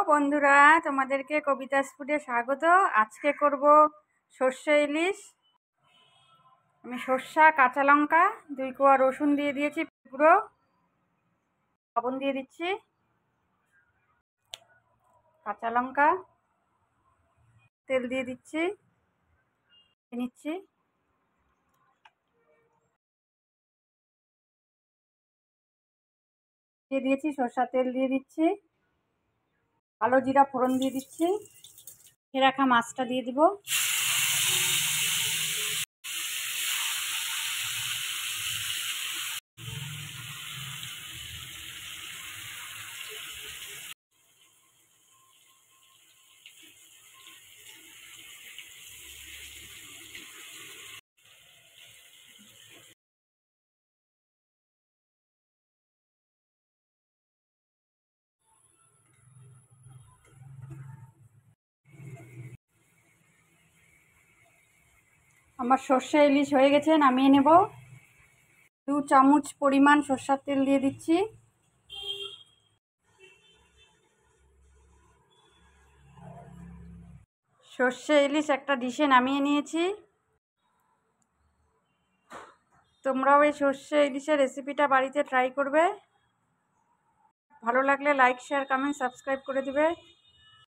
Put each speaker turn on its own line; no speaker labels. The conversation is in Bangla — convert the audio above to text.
বন্ধুরা, তোমাদেরকে কবিতাস ফুডে স্বাগত। আজকে করব সর্ষে ইলিশ। আমি সর্ষা, কাঁচা লঙ্কা, 2 কোয়া রসুন দিয়ে দিয়েছি পুরো, লবণ দিয়ে দিচ্ছি, কাঁচা লঙ্কা, তেল দিয়ে দিচ্ছি, নিচ্ছি, দিয়ে দিয়েছি সর্ষা তেল দিয়ে দিচ্ছি, কালো জিরা ফোড়ন দিয়ে দিচ্ছি, রাখা মাছটা দিয়ে দিব, আমার সর্ষে ইলিশ হয়ে গেছে, নামিয়ে নেব। 2 চামচ পরিমাণ সর্ষার তেল দিয়ে দিচ্ছি, সর্ষে ইলিশ একটা ডিশে নামিয়ে নিয়েছি। তোমরাও এই সর্ষে ইলিশের রেসিপিটা বাড়িতে ট্রাই করবে। ভালো লাগলে লাইক, শেয়ার, কমেন্ট, সাবস্ক্রাইব করে দিবে।